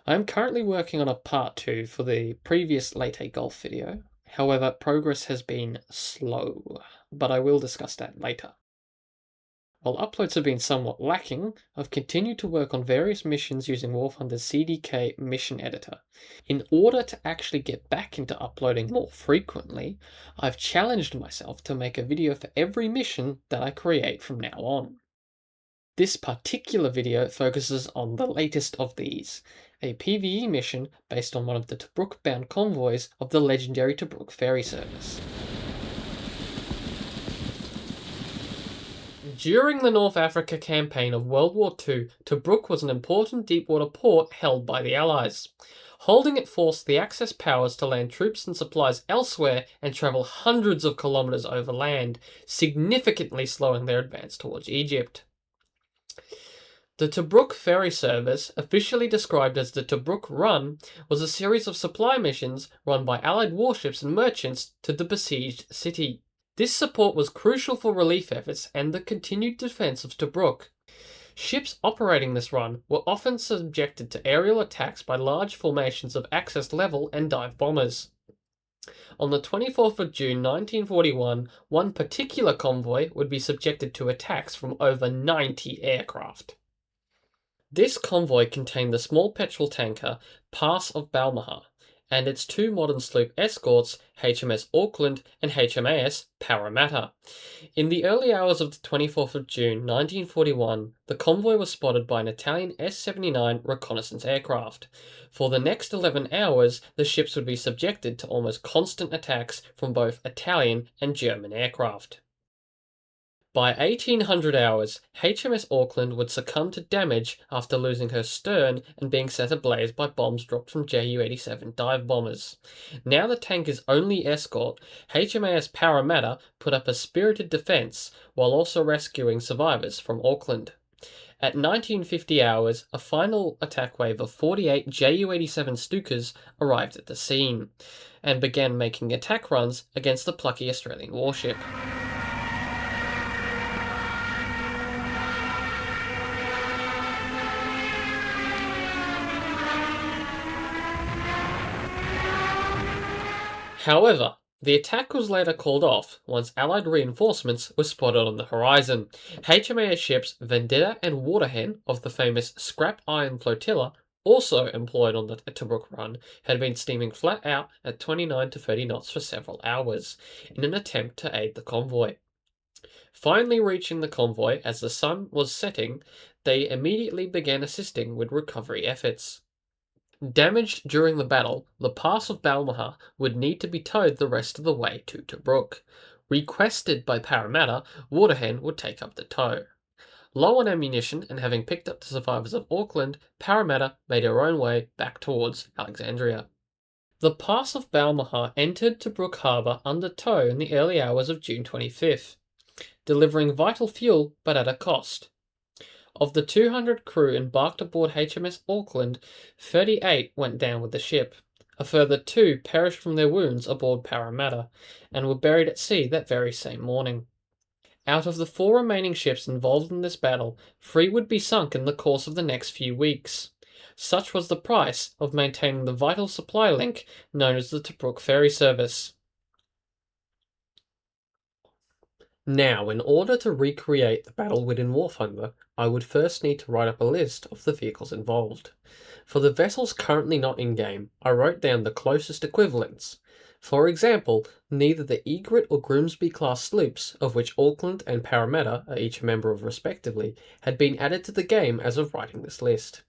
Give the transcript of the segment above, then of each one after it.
I am currently working on a part 2 for the previous Leyte Golf video. However, progress has been slow, but I will discuss that later. While uploads have been somewhat lacking, I've continued to work on various missions using War Thunder's CDK mission editor. In order to actually get back into uploading more frequently, I've challenged myself to make a video for every mission that I create from now on. This particular video focuses on the latest of these, a PvE mission based on one of the Tobruk-bound convoys of the legendary TOBRUK Ferry service. During the North Africa campaign of World War II, Tobruk was an important deep-water port held by the Allies. Holding it forced the Axis powers to land troops and supplies elsewhere and travel hundreds of kilometers overland, significantly slowing their advance towards Egypt. The Tobruk Ferry service, officially described as the Tobruk Run, was a series of supply missions run by Allied warships and merchants to the besieged city. This support was crucial for relief efforts and the continued defense of Tobruk. Ships operating this run were often subjected to aerial attacks by large formations of Axis level and dive bombers. On the 24th of June 1941, one particular convoy would be subjected to attacks from over 90 aircraft. This convoy contained the small petrol tanker Pass of Balmaha and its two modern sloop escorts, HMS Auckland and HMAS Parramatta. In the early hours of the 24th of June 1941, the convoy was spotted by an Italian S-79 reconnaissance aircraft. For the next 11 hours, the ships would be subjected to almost constant attacks from both Italian and German aircraft. By 1800 hours, HMS Auckland would succumb to damage after losing her stern and being set ablaze by bombs dropped from Ju-87 dive bombers. Now the tanker's only escort, HMAS Parramatta, put up a spirited defense while also rescuing survivors from Auckland. At 1950 hours, a final attack wave of 48 Ju-87 Stukas arrived at the scene and began making attack runs against the plucky Australian warship. However, the attack was later called off once Allied reinforcements were spotted on the horizon. HMAS ships Vendetta and Waterhen of the famous Scrap Iron Flotilla, also employed on the Tobruk Run, had been steaming flat out at 29 to 30 knots for several hours, in an attempt to aid the convoy. Finally reaching the convoy as the sun was setting, they immediately began assisting with recovery efforts. Damaged during the battle, the Pass of Balmaha would need to be towed the rest of the way to Tobruk. Requested by Parramatta, Waterhen would take up the tow. Low on ammunition and having picked up the survivors of Auckland, Parramatta made her own way back towards Alexandria. The Pass of Balmaha entered Tobruk harbour under tow in the early hours of June 25th, delivering vital fuel but at a cost. Of the 200 crew embarked aboard HMS Auckland, 38 went down with the ship. A further 2 perished from their wounds aboard Parramatta, and were buried at sea that very same morning. Out of the 4 remaining ships involved in this battle, 3 would be sunk in the course of the next few weeks. Such was the price of maintaining the vital supply link known as the Tobruk Ferry service. Now, in order to recreate the battle within War Thunder, I would first need to write up a list of the vehicles involved. For the vessels currently not in-game, I wrote down the closest equivalents. For example, neither the Egret or Grimsby class sloops, of which Auckland and Parramatta are each a member of respectively, had been added to the game as of writing this list.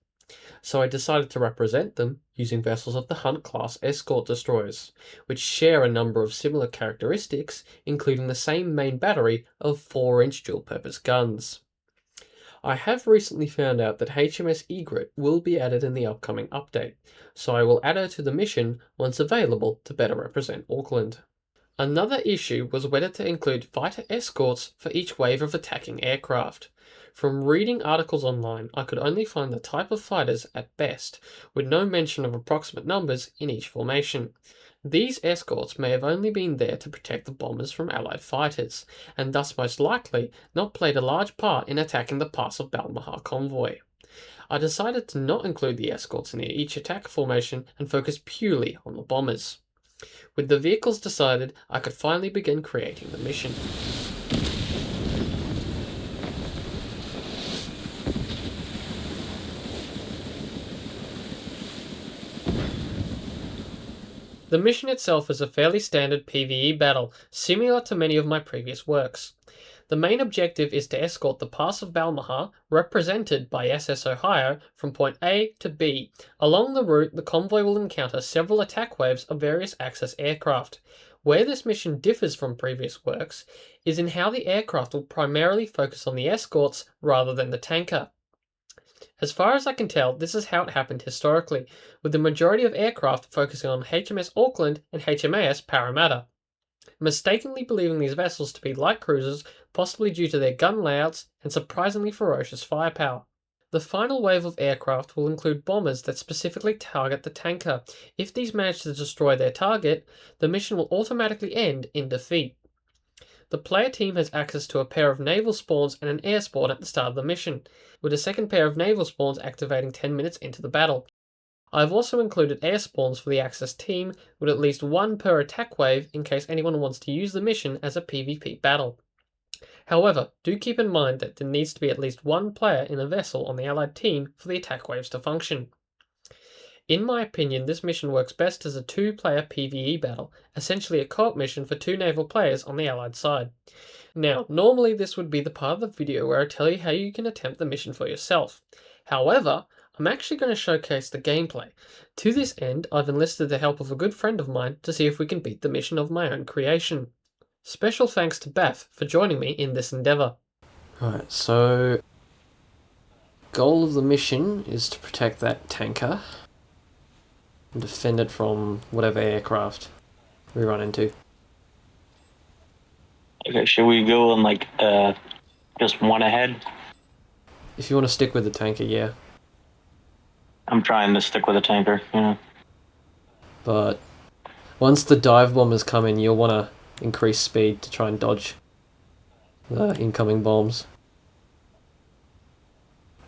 So I decided to represent them using vessels of the Hunt class escort destroyers, which share a number of similar characteristics, including the same main battery of 4-inch dual-purpose guns. I have recently found out that HMS Egret will be added in the upcoming update, so I will add her to the mission once available to better represent Auckland. Another issue was whether to include fighter escorts for each wave of attacking aircraft. From reading articles online, I could only find the type of fighters at best, with no mention of approximate numbers in each formation. These escorts may have only been there to protect the bombers from Allied fighters, and thus most likely not played a large part in attacking the Pass of Balmaha convoy. I decided to not include the escorts near each attack formation and focus purely on the bombers. With the vehicles decided, I could finally begin creating the mission. The mission itself is a fairly standard PvE battle, similar to many of my previous works. The main objective is to escort the Pass of Balmaha, represented by SS Ohio, from point A to B. Along the route, the convoy will encounter several attack waves of various Axis aircraft. Where this mission differs from previous works is in how the aircraft will primarily focus on the escorts rather than the tanker. As far as I can tell, this is how it happened historically, with the majority of aircraft focusing on HMS Auckland and HMAS Parramatta, mistakenly believing these vessels to be light cruisers, possibly due to their gun layouts and surprisingly ferocious firepower. The final wave of aircraft will include bombers that specifically target the tanker. If these manage to destroy their target, the mission will automatically end in defeat. The player team has access to a pair of naval spawns and an air spawn at the start of the mission, with a second pair of naval spawns activating 10 minutes into the battle. I have also included air spawns for the Axis team, with at least one per attack wave in case anyone wants to use the mission as a PvP battle. However, do keep in mind that there needs to be at least one player in a vessel on the Allied team for the attack waves to function. In my opinion, this mission works best as a two-player PvE battle, essentially a co-op mission for two naval players on the Allied side. Now, normally this would be the part of the video where I tell you how you can attempt the mission for yourself. However, I'm actually going to showcase the gameplay. To this end, I've enlisted the help of a good friend of mine to see if we can beat the mission of my own creation. Special thanks to Beth for joining me in this endeavour. Right, so goal of the mission is to protect that tanker and defend it from whatever aircraft we run into. Okay, should we go on just one ahead? If you want to stick with the tanker, yeah. I'm trying to stick with the tanker, yeah. But once the dive bombers come in, you'll want to increase speed to try and dodge the incoming bombs.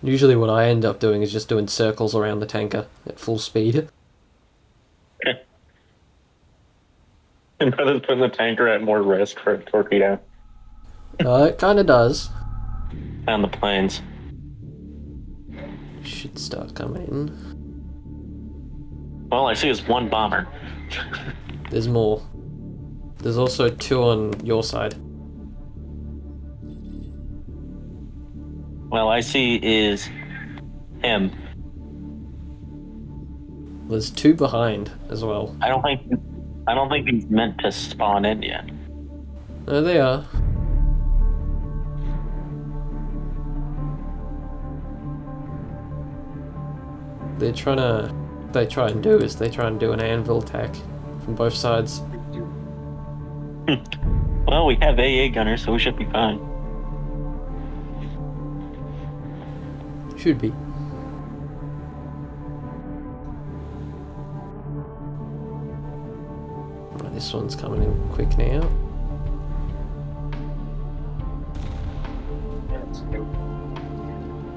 Usually what I end up doing is just doing circles around the tanker at full speed. And that is putting the tanker at more risk for a torpedo. It kind of does. And the planes. Should start coming in. All I see is one bomber. There's more. There's also two on your side. Well, I see is him. There's two behind as well. I don't think he's meant to spawn in yet. No, they are. They try and do an anvil attack from both sides. Well, we have AA gunners, so we should be fine. Should be. Right, this one's coming in quick now.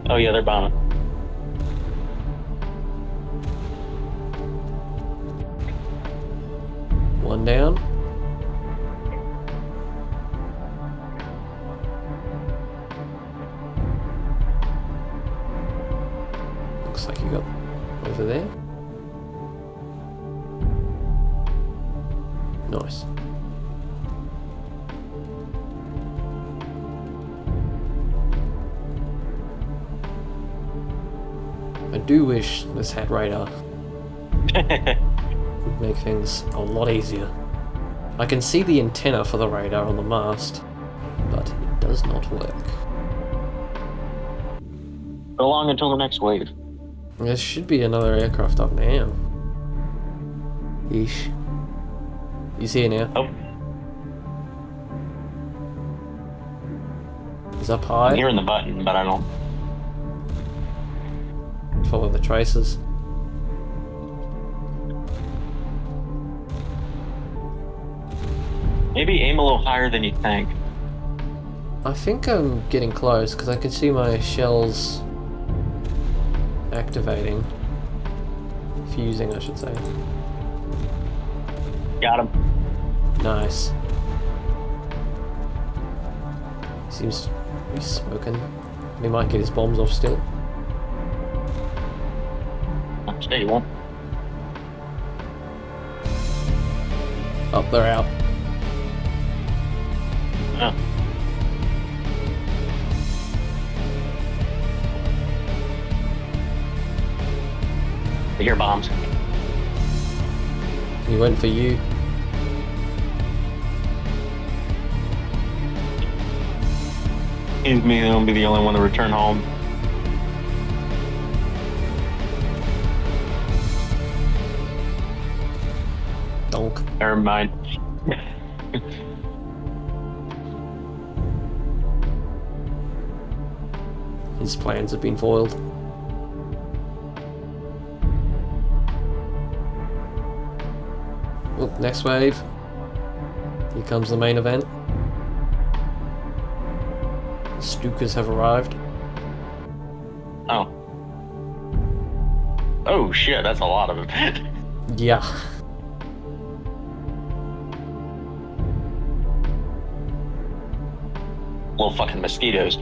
Oh yeah, they're bombing. One down. Looks like you got over there. Nice. I do wish this had radar. Would make things a lot easier. I can see the antenna for the radar on the mast, but it does not work. Go along until the next wave. There should be another aircraft up now. Yeesh. He's here now. Oh. He's up high. I'm hearing the button, but I don't. Follow the traces. Maybe aim a little higher than you think. I think I'm getting close because I can see my shells Activating. Fusing, I should say. Got him. Nice. Seems to be smoking. He might get his bombs off still. Stay, you won't. Oh, they're out. Oh. I hear bombs. He went for you. He's me, and I'll be the only one to return home. Donk. Never mind. His plans have been foiled. Oh, next wave. Here comes the main event. Stukas have arrived. Oh. Oh shit, that's a lot of it. Yeah. Little fucking mosquitoes.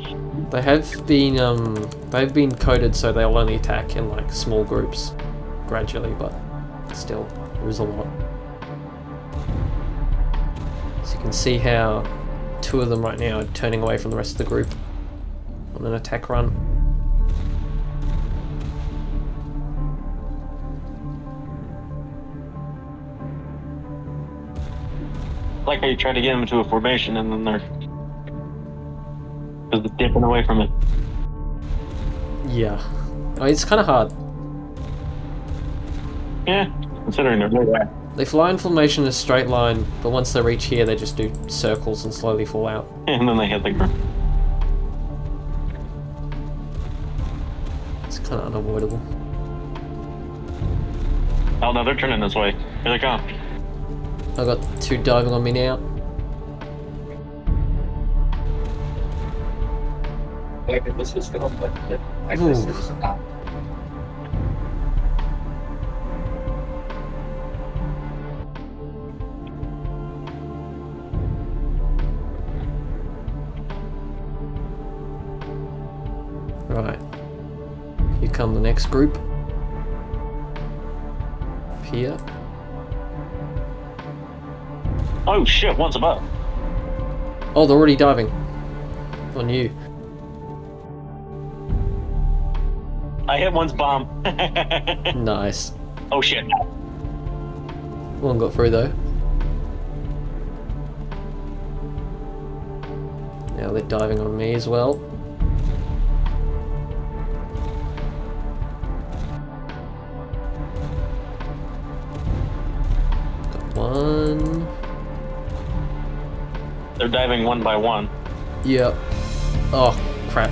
They've been coded so they'll only attack in like small groups gradually, but still, there is a lot. So you can see how two of them right now are turning away from the rest of the group on an attack run. Like how you try to get them into a formation and then they're just dipping away from it. Yeah. I mean, it's kind of hard. Yeah, considering they're way back. They fly in formation in a straight line, but once they reach here, they just do circles and slowly fall out. And then they hit the ground. It's kind of unavoidable. Oh no, they're turning this way. Here they come. I got two diving on me now. Right. Here come the next group. Up here. Oh shit, one's above. Oh, they're already diving. On you. I hit one's bomb. Nice. Oh shit. One got through though. Now they're diving on me as well. Got one. They're diving one by one. Yep. Oh, crap.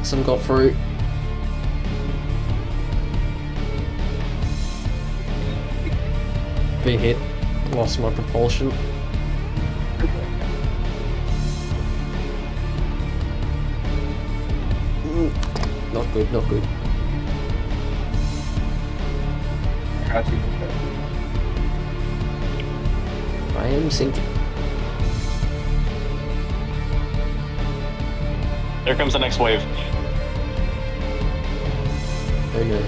Some got through. Big hit. Lost my propulsion. Not good, not good. I am sinking. There comes the next wave. Oh no.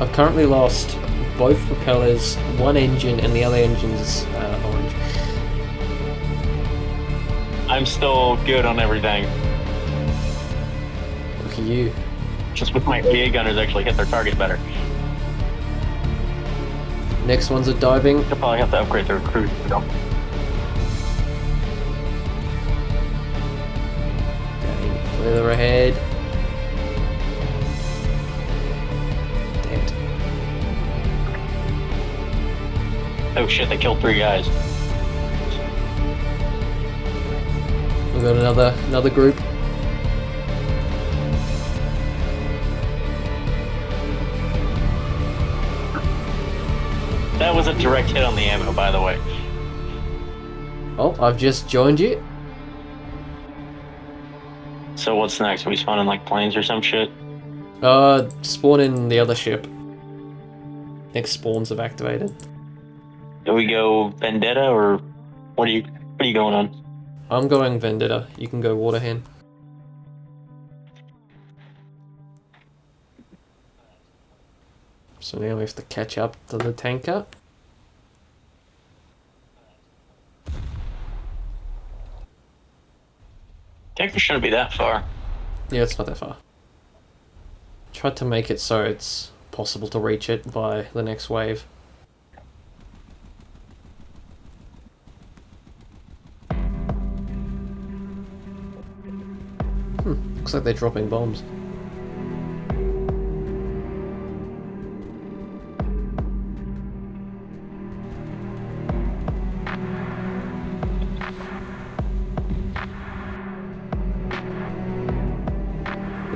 I've currently lost both propellers, one engine, and the other engine's orange. I'm still good on everything. Look at you. Just with my AA gunners actually hit their target better. Next ones are diving. They'll probably have to upgrade their crew. You know? Going further ahead. Dead. Oh shit, they killed 3 guys. We've got another group. That was a direct hit on the ammo, by the way. Oh, I've just joined you. So what's next? We spawn in like planes or some shit? Spawn in the other ship. Next spawns have activated. Do we go Vendetta or what are you going on? I'm going Vendetta. You can go Waterhen. So now we have to catch up to the tanker. Tanker shouldn't be that far. Yeah, it's not that far. Tried to make it so it's possible to reach it by the next wave. Looks like they're dropping bombs.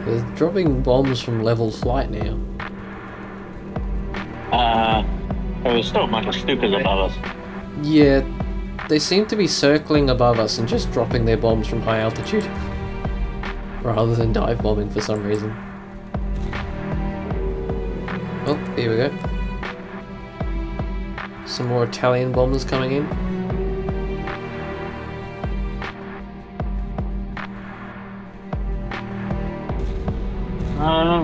They're dropping bombs from level flight now. There's still a bunch of Stukas above us. Yeah, they seem to be circling above us and just dropping their bombs from high altitude. Rather than dive bombing for some reason. Oh, here we go. Some more Italian bombers coming in.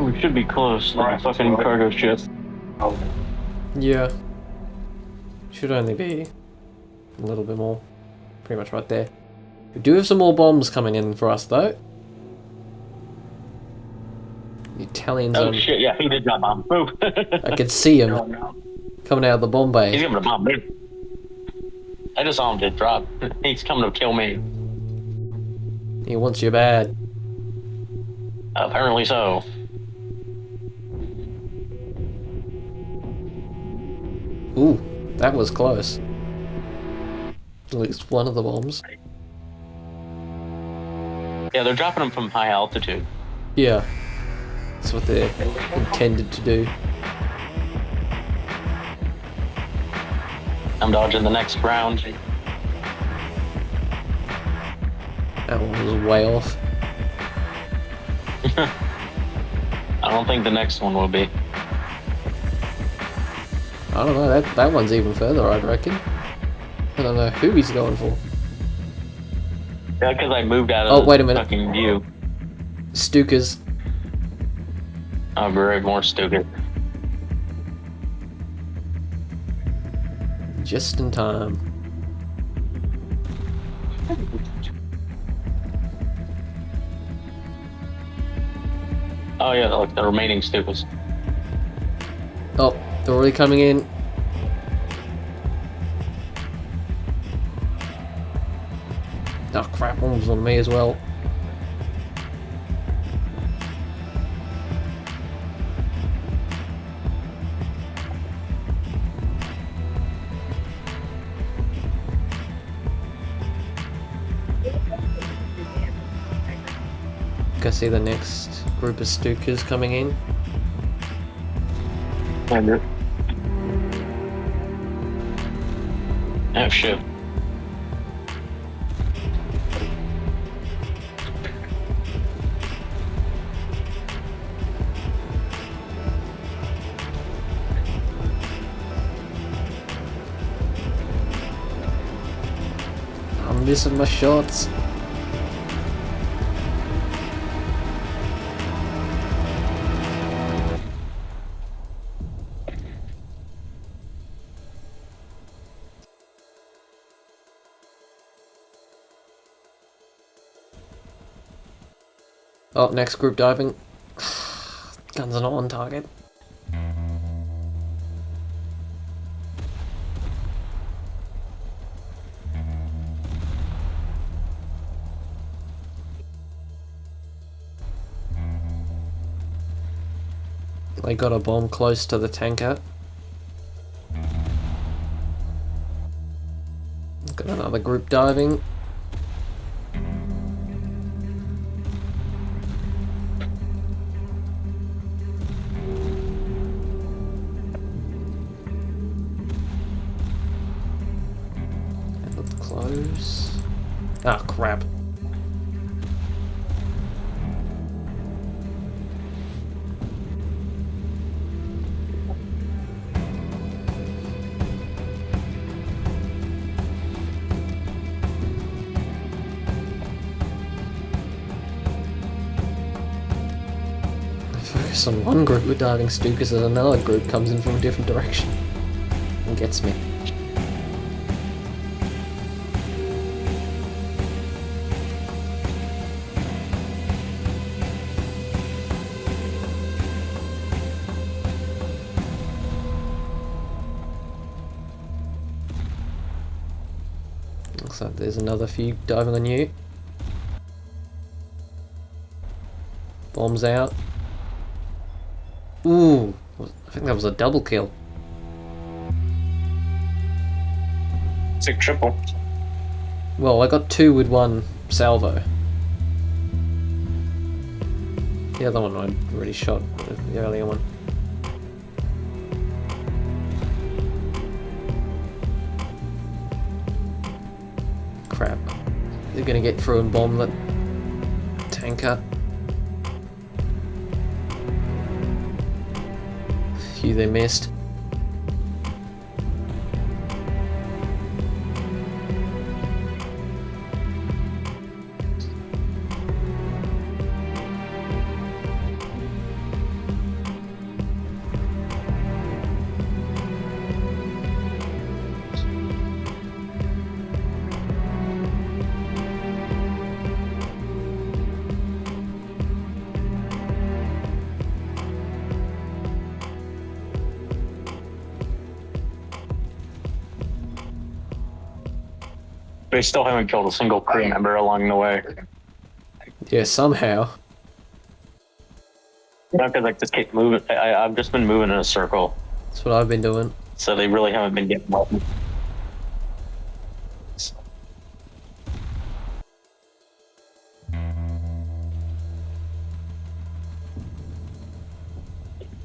We should be close. Like a fucking cargo ship. Yeah. Should only be a little bit more. Pretty much right there. We do have some more bombs coming in for us though. The Italians Oh on... shit, yeah, he did drop bomb. Move. I could see him coming out of the bomb bay. He's gonna bomb me. I just saw him just drop. He's coming to kill me. He wants you bad. Apparently so. Ooh, that was close. At least one of the bombs. Yeah, they're dropping them from high altitude. Yeah. That's what they're intended to do. I'm dodging the next round. That one was way off. I don't think the next one will be. I don't know, that one's even further, I'd reckon. I don't know who he's going for. Yeah, because I moved out of wait a minute. fucking view. Stukas. Oh, great, more Stukas. Just in time. Oh yeah, look, the remaining Stukas. Oh, they're already coming in. Oh crap, one was on me as well. Go see the next group of Stukas coming in. Oh shit. I'm missing my shots. Oh, next group diving. Guns are not on target. They got a bomb close to the tanker. Got another group diving. Close. Ah, crap. Focus on one group with diving Stukas and another group comes in from a different direction. And gets me. Looks like there's another few diving on you. Bombs out. Ooh, I think that was a double kill. It's a triple. Well, I got 2 with 1 salvo. The other one I'd already shot, the earlier one. Crap. They're gonna get through and bomb that tanker. Phew, they missed. They still haven't killed a single crew member along the way. Yeah, somehow. Because I just keep moving. I've just been moving in a circle. That's what I've been doing. So they really haven't been getting up.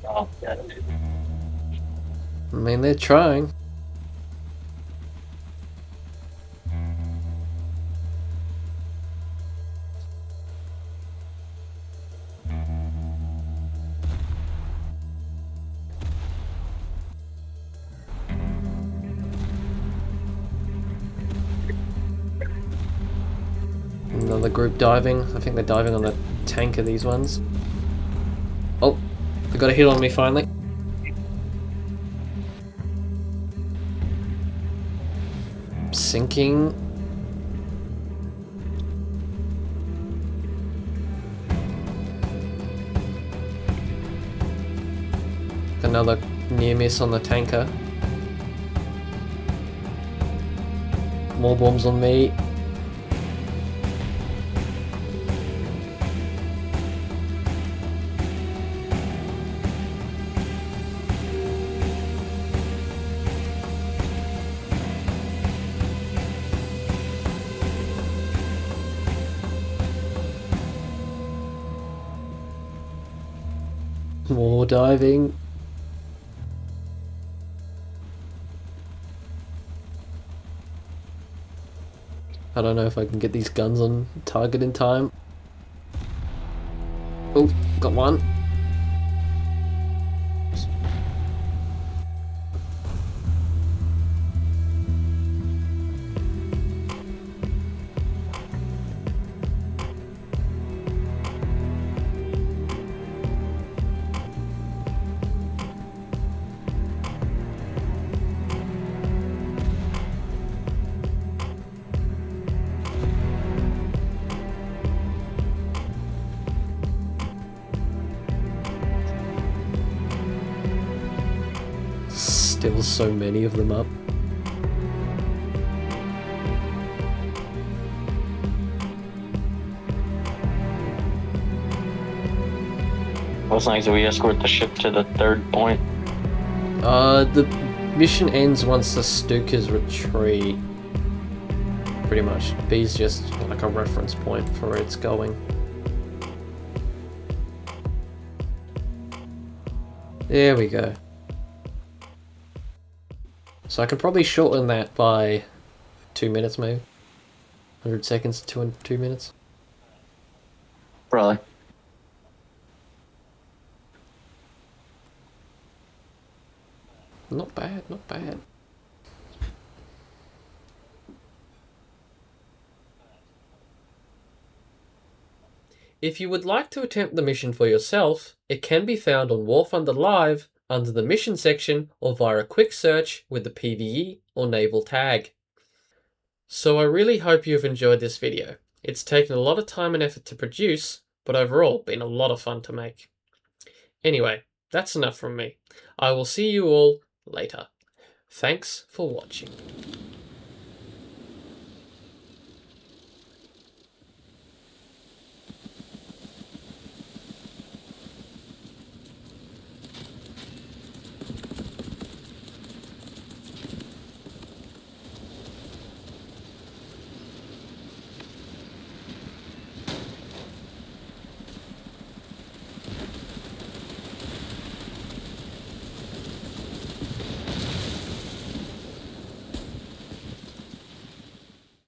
Oh, yeah. I mean, they're trying. Another group diving. I think they're diving on the tanker, these ones. Oh, they got a hit on me finally. Sinking. Another near miss on the tanker. More bombs on me. More diving. I don't know if I can get these guns on target in time. Oh, got one. Still so many of them up. What's nice, we escort the ship to the 3rd point. The mission ends once the Stukas retreat. Pretty much. B's just like a reference point for where it's going. There we go. So I could probably shorten that by 2 minutes maybe. 100 seconds, 2 minutes. Probably. Not bad, not bad. If you would like to attempt the mission for yourself, it can be found on War Thunder Live under the mission section or via a quick search with the PvE or naval tag. So I really hope you've enjoyed this video. It's taken a lot of time and effort to produce, but overall been a lot of fun to make. Anyway, that's enough from me. I will see you all later. Thanks for watching.